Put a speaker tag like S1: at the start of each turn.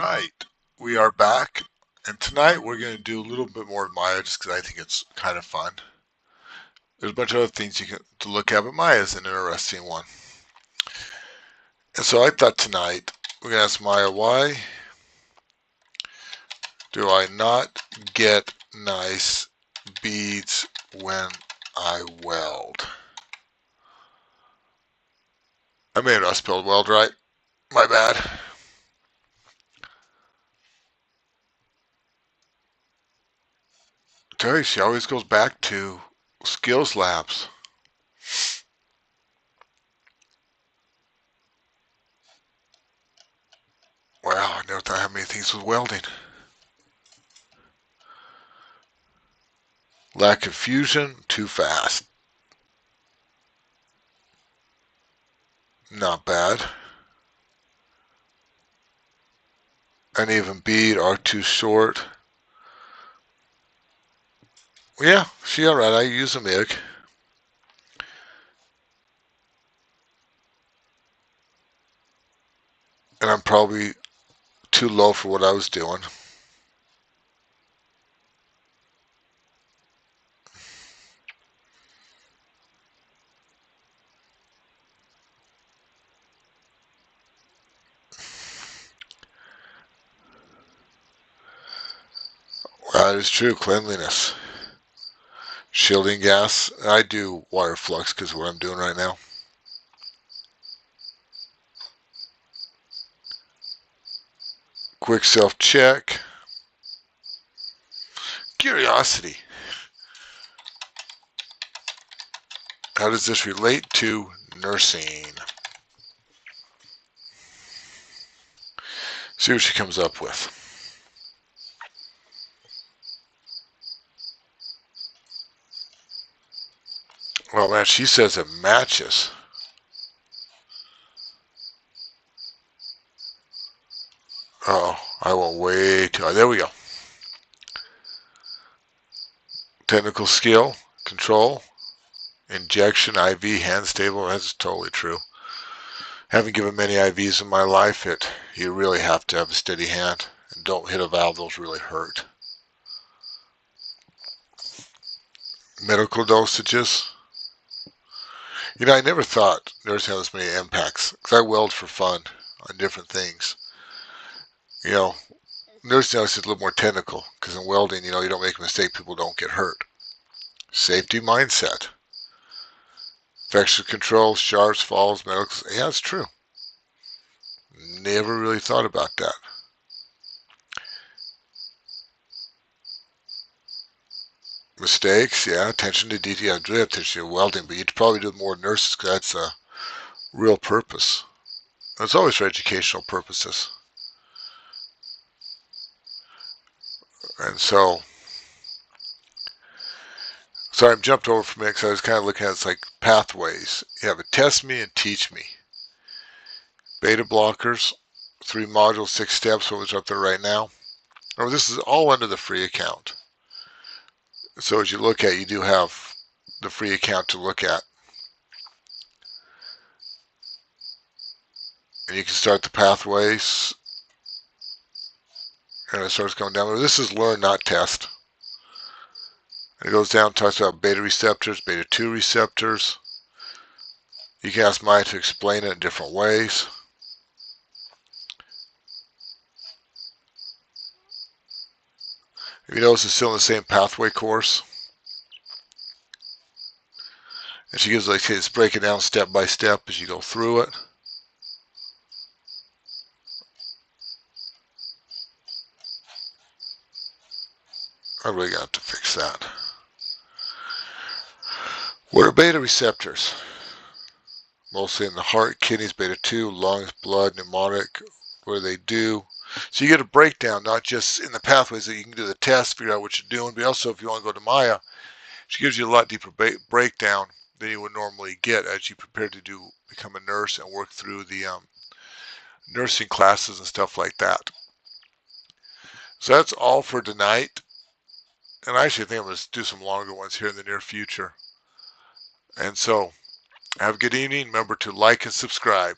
S1: right, we are back, and tonight we're going to do a little bit more of MAIA just because I think it's kind of fun. There's a bunch of other things to look at, but MAIA is an interesting one. And so I thought tonight we're going to ask MAIA, why do I not get nice beads when I weld? I may have not spelled weld right. My bad. I tell you, she always goes back to skills labs. Wow, I never thought how many things with welding. Lack of fusion, too fast. Not bad. Uneven bead are too short. Yeah, she alright. I use a MIG. And I'm probably too low for what I was doing. That is true. Cleanliness. Shielding gas. I do wire flux because of what I'm doing right now. Quick self-check. Curiosity. How does this relate to nursing? See what she comes up with. Well, man, she says it matches. Oh, I went way too high. There we go. Technical skill, control, injection, IV, hand stable. That's totally true. Haven't given many IVs in my life. You really have to have a steady hand and don't hit a valve. Those really hurt. Medical dosages. You know, I never thought nursing had this many impacts because I weld for fun on different things. You know, nursing is a little more technical because in welding, you know, you don't make a mistake, people don't get hurt. Safety mindset. Infection control, sharps, falls, medical. Yeah, it's true. Never really thought about that. Mistakes, yeah, attention to detail. I do have attention to welding, but you'd probably do more nurses because that's a real purpose. It's always for educational purposes. And so I jumped over from it because I was kind of looking at it's like pathways. You have a test me and teach me. Beta blockers, 3 modules, 6 steps, what was up there right now. Oh, this is all under the free account. So as you look at, you do have the free account to look at. And you can start the pathways. And it starts going down. This is learn, not test. And it goes down, talks about beta receptors, beta 2 receptors. You can ask MAIA to explain it in different ways. If you notice, it's still in the same pathway course. And she gives like, it's break it down step by step as you go through it. I really got to fix that. What are beta receptors? Mostly in the heart, kidneys, beta 2, lungs, blood, pneumatic, what do they do? So you get a breakdown, not just in the pathways that you can do the test, figure out what you're doing, but also if you want to go to MAIA, she gives you a lot deeper breakdown than you would normally get as you prepare to become a nurse and work through the nursing classes and stuff like that. So that's all for tonight. And I actually think I'm going to do some longer ones here in the near future. And so, have a good evening. Remember to like and subscribe.